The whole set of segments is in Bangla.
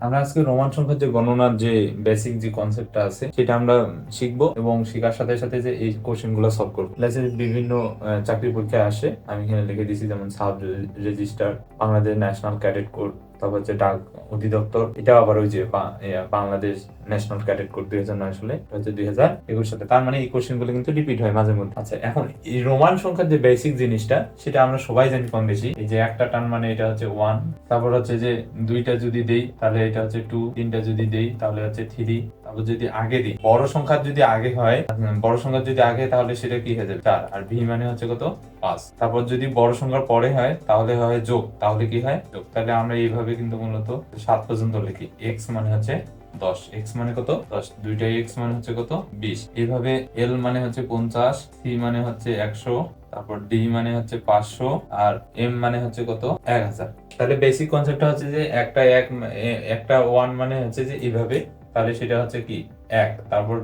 আমরা আজকে রোমান সংখ্যার যে গণনার যে বেসিক যে কনসেপ্টটা আছে সেটা আমরা শিখবো এবং শেখার সাথে সাথে যে এই কোশ্চেন গুলো সলভ করবো। বিভিন্ন চাকরি পরীক্ষায় আসে, আমি এখানে লিখে দিছি, যেমন sub registrar, Bangladesh national cadet code, তারপর হচ্ছে ডাক অধিদপ্তর, এটা আবার ওই যে বাংলাদেশ ন্যাশনাল ক্যাডেট কোড 2009 সালে, হচ্ছে 2021 সালে। তার মানে এই কোশ্চেন গুলো কিন্তু রিপিট হয় মাঝে মধ্যে। আচ্ছা, এখন এই রোমান সংখ্যার যে বেসিক জিনিসটা সেটা আমরা সবাই জানি কম বেশি। এই যে একটা টার্ম মানে এটা হচ্ছে 1, তারপর হচ্ছে যে দুইটা যদি দেই তাহলে এটা হচ্ছে 2, তিনটা যদি দেই তাহলে হচ্ছে 3, তারপর যদি আগে দিই বড় সংখ্যা যদি আগে হয়, বড় সংখ্যা যদি আগে তাহলে সেটা কি হয়ে যাবে 4, আর ভি মানে হচ্ছে কত 5। তারপর যদি বড় সংখ্যার পরে হয় তাহলে হয় যোগ, তাহলে কি হয় যোগ। তাহলে আমরা এইভাবে কিন্তু মূলত 7 পর্যন্ত লিখি। এক্স মানে হচ্ছে 10, এক্স মানে কত 10, দুইটাই এক্স মানে হচ্ছে কত 20। এইভাবে এল মানে হচ্ছে 50, সি মানে হচ্ছে 100, তারপর ডি মানে হচ্ছে 500, আর এম মানে হচ্ছে কত 1000। তাহলে বেসিক কনসেপ্টটা হচ্ছে যে একটা 1 মানে হচ্ছে যে এইভাবে, তাহলে সেটা হচ্ছে কি 1, তারপর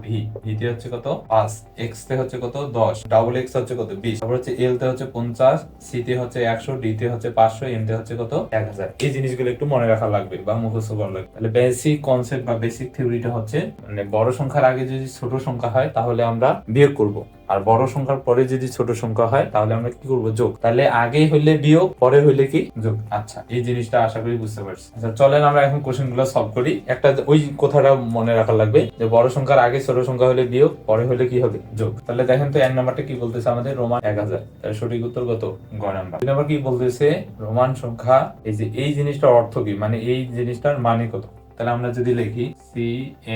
ভিতে হচ্ছে কত 5, এক্স তে হচ্ছে কত 10, ডাবল এক্স হচ্ছে কত 20, তারপর হচ্ছে এল তে হচ্ছে 50, সি তে হচ্ছে 100, ডি তে হচ্ছে 500, এম তে হচ্ছে কত 1000। এই জিনিসগুলো একটু মনে রাখা লাগবে বা মুখস্থ করা লাগবে। তাহলে বেসিক কনসেপ্ট বা বেসিক থিওরিটা হচ্ছে মানে বড় সংখ্যার আগে যদি ছোট সংখ্যা হয় তাহলে আমরা বিয়োগ করব, আর বড় সংখ্যার পরে যদি ছোট সংখ্যা হয় তাহলে আমরা কি করব যোগ। তাহলে আগে হইলে বিয়োগ, পরে হইলে কি যোগ। আচ্ছা, এই জিনিসটা আশা করি বুঝতে পারছি। আচ্ছা, চলেন আমরা এখন কোশ্চেন গুলো সলভ করি। একটা ওই কথাটা মনে রাখা লাগবে যে বড় সংখ্যার আগে ছোট সংখ্যা হলে বিয়োগ, পরে হলে কি হবে যোগ। তাহলে দেখেন তো এক নাম্বারটা কি বলতেছে আমাদের, রোমান 1000। তাহলে সঠিক উত্তর কত গ নাম্বার। দুই নাম্বার কি বলতেছে, রোমান সংখ্যা এই যে এই জিনিসটার অর্থ কি, মানে এই জিনিসটার মানে কত। তাহলে আমরা যদি লিখি সি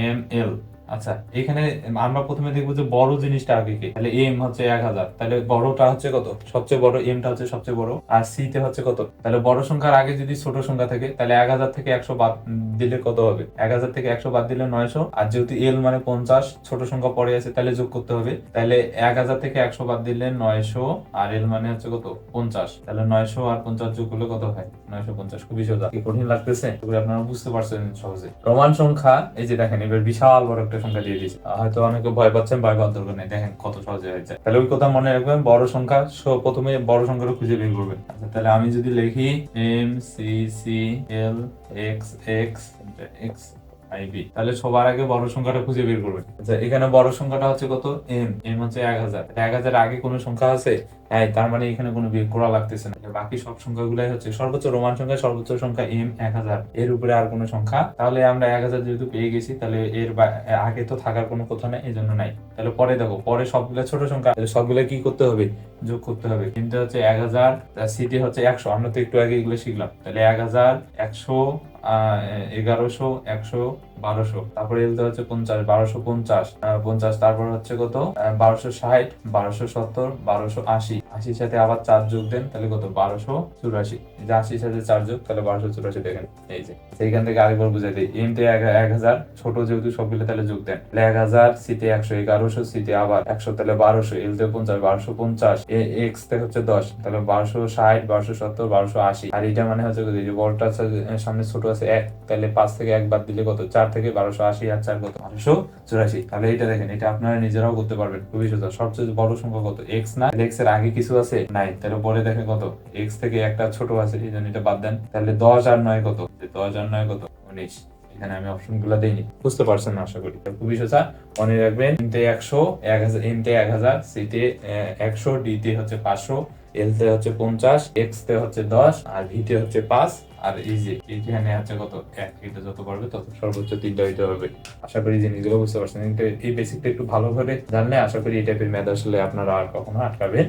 এম এল, আচ্ছা এখানে আমরা প্রথমে দেখবো যে বড় জিনিসটা আগে কি। তাহলে এম হচ্ছে 1000, তাহলে বড়টা হচ্ছে কত সবচেয়ে বড়, এম টা হচ্ছে সবচেয়ে বড়, আর সি তে হচ্ছে কত। তাহলে বড় সংখ্যার আগে যদি ছোট সংখ্যা থাকে তাহলে 1000 থেকে 100 বাদ দিলে কত হবে, 1000 থেকে 100 বাদ দিলে 900, আর যেহেতু এল মানে 50, ছোট সংখ্যা পরে আছে তাহলে যোগ করতে হবে। তাহলে 1000 থেকে 100 বাদ দিলে 900, আর এল মানে হচ্ছে কত 50, তাহলে 900 আর 50 যোগ করলে কত হয় 950। খুবই সোজা, কি কঠিন লাগতেছে? আপনারা বুঝতে পারছেন সহজে। রোমান সংখ্যা এই যে দেখেন এবার বিশাল বড় একটা সংখ্যা দিয়ে দিয়েছে, হয়তো অনেকে ভয় পাচ্ছেন, ভয় পাওয়ার দরকার নেই, দেখেন কত সহজে হয়ে যায়। তাহলে ওই কথা মনে রাখবেন, বড় সংখ্যা প্রথমে বড় সংখ্যাটা খুঁজে বের করবেন। আচ্ছা, তাহলে আমি যদি লিখি M C C L X X X IB, তাহলে সবার আগে বড় সংখ্যাটা খুঁজে বের করবেন। আচ্ছা, এখানে বড় সংখ্যাটা হচ্ছে কত এম, এম হচ্ছে 1000, 1000 আগে কোনো সংখ্যা আছে, হ্যাঁ, তার মানে এখানে কোনো বিয়োগ করা লাগতেছে না। বাকি সব সংখ্যাগুলাই হচ্ছে সর্বোচ্চ রোমান সংখ্যা, সর্বোচ্চ সংখ্যা এম 1000, এর উপরে আর কোনো সংখ্যা। তাহলে আমরা 1000 যেহেতু পেয়ে গেছি, তাহলে এর আগে তো থাকার কোনো কথা নাই, এই জন্য নাই। তাহলে পরে দেখো, পরে সবগুলো ছোট সংখ্যা, তাহলে সবগুলো কি করতে হবে যোগ করতে হবে। কিন্তু হচ্ছে 1000, সিটি হচ্ছে 100, আমরা তো একটু আগে এগুলো শিখলাম। তাহলে 1000 100 1100 100 1200, তারপরে এলতে হচ্ছে 50 1250 50, তারপর হচ্ছে কত 1260 1270 1280, 80 সাথে আবার 4 যোগ দেন তাহলে কত 1284, এই যে 80 সাথে 4 যোগ তাহলে 1284। দেখেন এই যে সেইখান থেকে আরেকবার বুঝাই দিই, এম তে 1000, ছোট যেহেতু সবগুলো তাহলে যোগ দেন। 1000 সিতে 100 1100, সিতে আবার 100 তাহলে 1200, এল তে 50 1250, এক্স তে হচ্ছে 10 তাহলে 1260 1270 1280, আর এটা মানে হচ্ছে যে বড়টা সামনে ছোট আছে 1, তাহলে 5 থেকে 1 বাদ দিলে কত 4 থেকে 1280, আর 4 কত 1284। তাহলে এটা দেখেন, এটা আপনারা নিজেরাও করতে পারবেন, খুবই সোজা। সবচেয়ে বড় সংখ্যা কত এক্স না, এক্স এর আগে কিছু আছে নাই, তাহলে পরে দেখেন কত এক্স থেকে একটা ছোট আছে, এই জন্য এটা বাদ দেন। তাহলে 10 আর 9 কত, 10 আর 9 কত 19। এখানে আমি অপশন গুলা দেইনি, বুঝতে পারছেন না আশা করি। খুবই সোজা, মনে রাখবেন এমতে 100 1000, এমতে 1000, সিতে 100, ডিতে হচ্ছে 500, এল তে হচ্ছে 50, এক্স তে হচ্ছে 10, আর ভিতে হচ্ছে 5, আর এই যে এখানে হচ্ছে কত 1, এটা যত পারবে তত সর্বোচ্চ 3টা হইতে হবে। আশা করি জিনিসগুলো বুঝতে পারছেন। কিন্তু এই বেসিকটা একটু ভালো করে জানলে আশা করি এই টাইপের ম্যাথ আসলে আপনারা আর কখনো আটকাবেন